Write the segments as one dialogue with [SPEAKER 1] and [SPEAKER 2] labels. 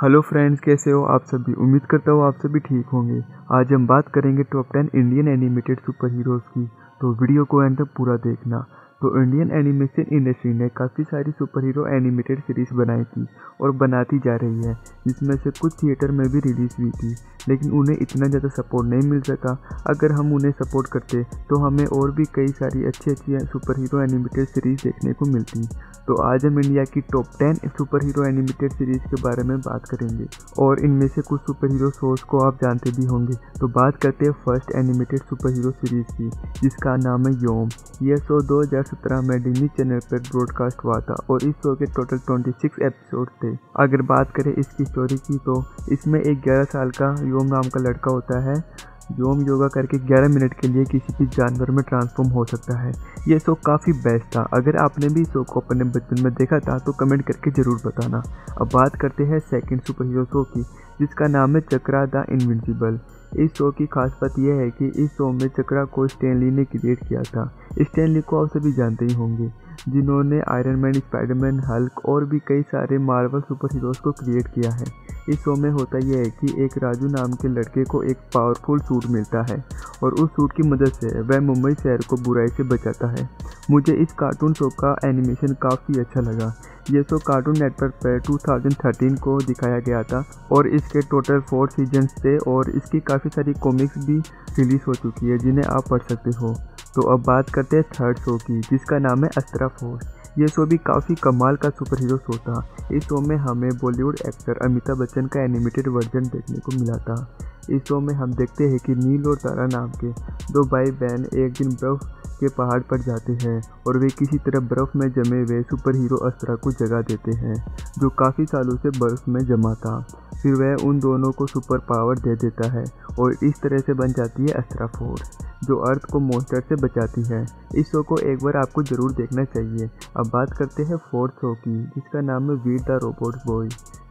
[SPEAKER 1] Hello friends, कैसे हो आप सभी। उम्मीद करता हूँ आप सभी ठीक होंगे। आज हम बात करेंगे top 10 Indian animated super heroes की, तो वीडियो को एंड तक पूरा देखना। तो इंडियन एनिमेशन इंडस्ट्री ने काफ़ी सारी सुपर हीरो एनिमेटेड सीरीज़ बनाई थी और बनाती जा रही है, जिसमें से कुछ थिएटर में भी रिलीज़ हुई थी, लेकिन उन्हें इतना ज़्यादा सपोर्ट नहीं मिल सका। अगर हम उन्हें सपोर्ट करते तो हमें और भी कई सारी अच्छी सुपर हीरो एनिमेटेड सीरीज़ देखने को मिलती। तो आज हम इंडिया की top 10 super hero animated series के बारे में बात करेंगे और इनमें से कुछ सुपर हीरो शोज़ को आप जानते भी होंगे। तो बात करते हैं first animated super hero series की, जिसका नाम है योम। यह शो 2017 में डिज्नी चैनल पर ब्रॉडकास्ट हुआ था और इस शो के टोटल 26 एपिसोड थे। अगर बात करें इसकी स्टोरी की, तो इसमें एक 11 साल का योम नाम का लड़का होता है। योम योगा करके 11 मिनट के लिए किसी भी जानवर में ट्रांसफॉर्म हो सकता है। ये शो काफ़ी बेस्ट था। अगर आपने भी शो को अपने बचपन में देखा था तो कमेंट करके ज़रूर बताना। अब बात करते हैं सेकंड सुपर हीरो शो की, जिसका नाम है चक्रा द इनविंसिबल। इस शो की खास बात यह है कि इस शो में चक्रा को स्टैन ली ने क्रिएट किया था। स्टैन ली को आप सभी जानते ही होंगे, जिन्होंने आयरन मैन, स्पाइडरमैन, हल्क और भी कई सारे मार्वल सुपर हीरोज़ को क्रिएट किया है। इस शो में होता यह है कि एक राजू नाम के लड़के को एक पावरफुल सूट मिलता है और उस सूट की मदद से वह मुंबई शहर को बुराई से बचाता है। मुझे इस कार्टून शो का एनिमेशन काफ़ी अच्छा लगा। ये शो कार्टून नेटवर्क पर 2013 को दिखाया गया था और इसके टोटल 4 सीजन्स थे और इसकी काफ़ी सारी कॉमिक्स भी रिलीज़ हो चुकी है, जिन्हें आप पढ़ सकते हो। तो अब बात करते हैं थर्ड शो की, जिसका नाम है अस्त्रा फोर्स। ये शो भी काफ़ी कमाल का सुपर हीरो शो था। इस शो में हमें बॉलीवुड एक्टर अमिताभ बच्चन का एनिमेटेड वर्जन देखने को मिला था। इस शो में हम देखते हैं कि नील और तारा नाम के दो भाई बहन एक दिन बर्फ़ के पहाड़ पर जाते हैं और वे किसी तरह बर्फ़ में जमे हुए सुपर हीरो अस्त्रा को जगा देते हैं, जो काफ़ी सालों से बर्फ़ में जमा था। फिर वह उन दोनों को सुपर पावर दे देता है और इस तरह से बन जाती है अस्त्रा फोर्स, जो अर्थ को मॉन्स्टर से बचाती है। इस शो को एक बार आपको ज़रूर देखना चाहिए। अब बात करते हैं फोर्थ शो की, जिसका नाम है वीर द रोबोट बॉय।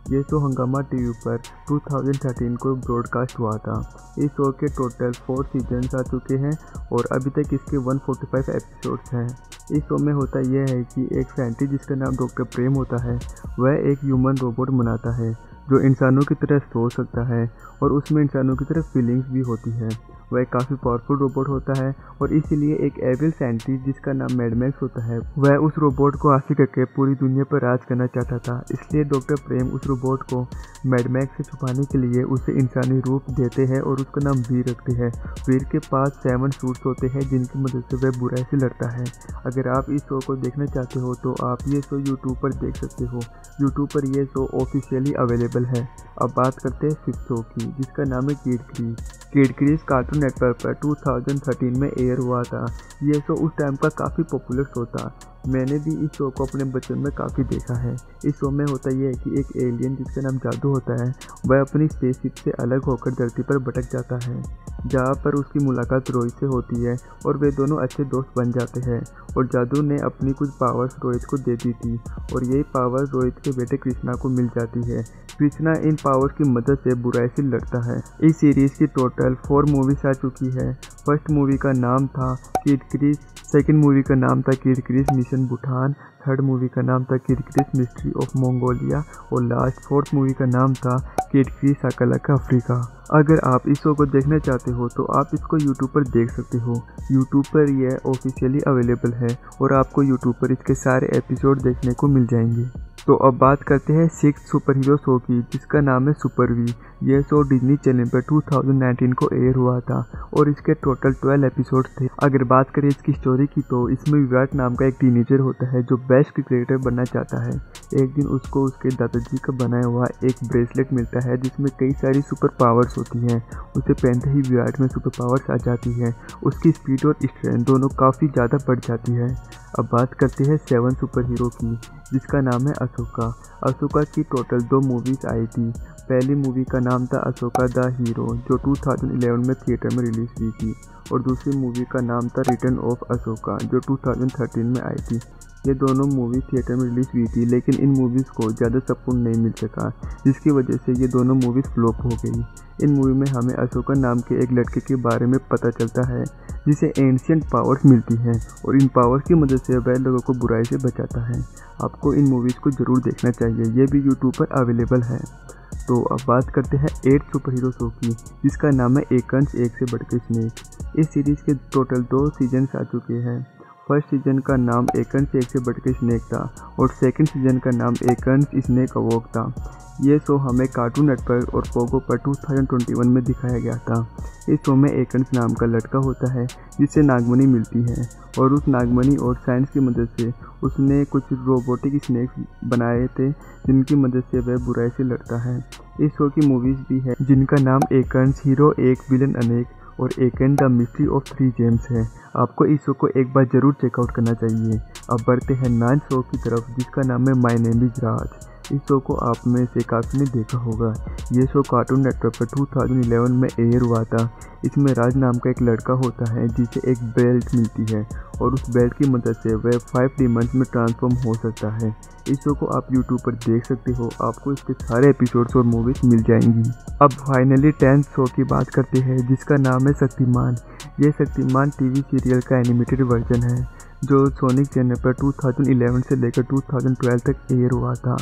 [SPEAKER 1] ये शो हंगामा टीवी पर 2013 को ब्रॉडकास्ट हुआ था। इस शो के टोटल 4 सीजन्स आ चुके हैं और अभी तक इसके 145 एपिसोड्स हैं। इस शो में होता यह है कि एक साइंटिस्ट जिसका नाम डॉक्टर प्रेम होता है, वह एक ह्यूमन रोबोट बनाता है जो इंसानों की तरह सोच सकता है और उसमें इंसानों की तरह फीलिंग्स भी होती है। वह काफ़ी पावरफुल रोबोट होता है और इसीलिए एक एविल साइंटिस्ट जिसका नाम मैड मैक्स होता है, वह उस रोबोट को हासिल करके पूरी दुनिया पर राज करना चाहता था। इसलिए डॉक्टर प्रेम उस रोबोट को मैड मैक्स से छुपाने के लिए उसे इंसानी रूप देते हैं और उसका नाम वीर रखते हैं। वीर के पास 7 सूट्स होते हैं, जिनकी मदद से वह बुराई से लड़ता है। अगर आप इस शो को देखना चाहते हो तो आप ये शो यूट्यूब पर देख सकते हो। यूट्यूब पर यह शो ऑफिशियली अवेलेबल है। अब बात करते हैं फिफ्थ शो की, जिसका नाम है kid crease. Kid crease cartoon network पर 2013 में एयर हुआ था। यह शो उस टाइम का काफ़ी पॉपुलर शो था। मैंने भी इस शो को अपने बचपन में काफ़ी देखा है। इस शो में होता यह है कि एक एलियन जिसका नाम जादू होता है, वह अपनी स्पेसशिप से अलग होकर धरती पर भटक जाता है, जहाँ पर उसकी मुलाकात रोहित से होती है और वे दोनों अच्छे दोस्त बन जाते हैं। और जादू ने अपनी कुछ पावर्स रोहित को दे दी थी और यही पावर रोहित के बेटे कृष्णा को मिल जाती है। कृष्णा इन पावर्स की मदद से बुराई से लड़ता है। इस सीरीज़ की टोटल 4 मूवीज आ चुकी है। फर्स्ट मूवी का नाम था किड क्रीज, सेकंड मूवी का नाम था kid crease mission Bhutan, third movie का नाम था kid crease mystery of Mongolia और लास्ट 4th मूवी का नाम था किड क्रीज शाकालाका अफ्रीका। अगर आप इस शो को देखना चाहते हो तो आप इसको यूट्यूब पर देख सकते हो। यूट्यूब पर यह ऑफिशियली अवेलेबल है और आपको यूट्यूब पर इसके सारे एपिसोड देखने को मिल जाएंगे। तो अब बात करते हैं 6th सुपर हीरो शो की, जिसका नाम है सुपर वी। यह शो डिज्नी चैनल पर 2019 को एयर हुआ था और इसके टोटल 12 एपिसोड थे। अगर बात करें इसकी स्टोरी की, तो इसमें विराट नाम का एक टीनेजर होता है जो बेस्ट क्रिकेटर बनना चाहता है। एक दिन उसको उसके दादाजी का बनाया हुआ एक ब्रेसलेट मिलता है, जिसमें कई सारी सुपर पावर्स होती हैं। उसे पहनते ही विराट में सुपर पावर्स आ जाती है। उसकी स्पीड और स्ट्रेंथ दोनों काफ़ी ज़्यादा बढ़ जाती है। अब बात करते हैं 7th सुपर हीरो की, जिसका नाम है अशोका। अशोका की टोटल 2 मूवीज़ आई थी। पहली मूवी का नाम था अशोका द हीरो, जो 2011 में थिएटर में रिलीज़ हुई थी, और दूसरी मूवी का नाम था रिटर्न ऑफ अशोका, जो 2013 में आई थी। ये दोनों मूवी थिएटर में रिलीज़ हुई थी, लेकिन इन मूवीज़ को ज़्यादा सपोर्ट नहीं मिल सका, जिसकी वजह से ये दोनों मूवीज़ फ्लॉप हो गई। इन मूवी में हमें अशोका नाम के एक लड़के के बारे में पता चलता है, जिसे एंशिएंट पावर्स मिलती हैं और इन पावर्स की मदद से वह लोगों को बुराई से बचाता है। आपको इन मूवीज़ को ज़रूर देखना चाहिए, ये भी यूट्यूब पर अवेलेबल है। तो अब बात करते हैं 8 सुपर हीरो शो की, जिसका नाम है एक अंश एक से बढ़कर स्नेक। इस सीरीज़ के टोटल 2 सीजन्स आ चुके हैं। फर्स्ट सीजन का नाम एक अंश एक से बढ़कर स्नेक था और सेकंड सीजन का नाम एक अंश स्नेक अवॉक था। ये शो हमें कार्टून नेटवर्क और पोगो पर 2021 में दिखाया गया था। इस शो में एक अंश नाम का लड़का होता है जिससे नागमणि मिलती है और उस नागमणि और साइंस की मदद से उसने कुछ रोबोटिक स्नेक्स बनाए थे जिनकी मदद से वह बुराई से लड़ता है। इस शो की मूवीज़ भी है जिनका नाम एक अंश हीरो एक विलन अनेक और एक and the mystery of 3 James है। आपको इस शो को एक बार ज़रूर चेकआउट करना चाहिए। अब बढ़ते हैं 9 शो की तरफ, जिसका नाम है माय नेम इज़ राज। इस शो को आप में से काफ़ी ने देखा होगा। ये शो कार्टून नेटवर्क पर 2011 में एयर हुआ था। इसमें राज नाम का एक लड़का होता है जिसे एक बेल्ट मिलती है और उस बेल्ट की मदद से वह 5 डिमेंशंस में ट्रांसफॉर्म हो सकता है। इस शो को आप यूट्यूब पर देख सकते हो, आपको इसके सारे एपिसोड्स और मूवीज़ मिल जाएंगी। अब फाइनली 10th शो की बात करते हैं, जिसका नाम है शक्तिमान। ये शक्तिमान टीवी सीरियल का एनिमेटेड वर्जन है जो सोनी चैनल पर 2011 से लेकर 2012 तक एयर हुआ था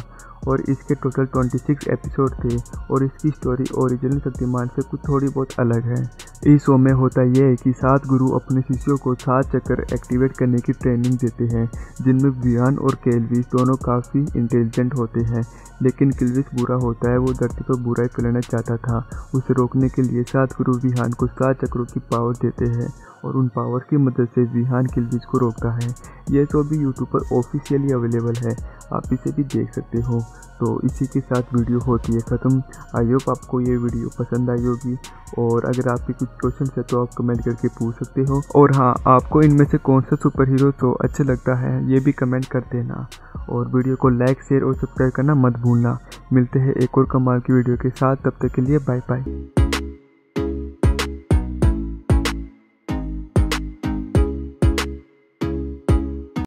[SPEAKER 1] और इसके टोटल 26 एपिसोड थे और इसकी स्टोरी ओरिजिनल शक्तिमान से कुछ थोड़ी बहुत अलग है। इस शो में होता यह है कि 7 गुरु अपने शिष्यों को 7 चक्कर एक्टिवेट करने की ट्रेनिंग देते हैं, जिनमें विहान और केल्विस दोनों काफ़ी इंटेलिजेंट होते हैं। लेकिन केल्विस बुरा होता है, वो धरती पर बुराई फैलाना चाहता था। उसे रोकने के लिए 7 गुरु विहान को 7 चक्रों की पावर देते हैं और उन पावर की मदद से विहान केल्विस को रोकता है। यह शो भी यूट्यूब पर ऑफिशियली अवेलेबल है, आप इसे भी देख सकते हो। तो इसी के साथ वीडियो होती है ख़त्म। आई होप आपको ये वीडियो पसंद आई होगी और अगर आपके कुछ क्वेश्चन है तो आप कमेंट करके पूछ सकते हो। और हाँ, आपको इनमें से कौन सा सुपर हीरो शो अच्छा लगता है ये भी कमेंट कर देना और वीडियो को लाइक शेयर और सब्सक्राइब करना मत भूलना। मिलते हैं एक और कमाल की वीडियो के साथ, तब तक के लिए बाय बाय।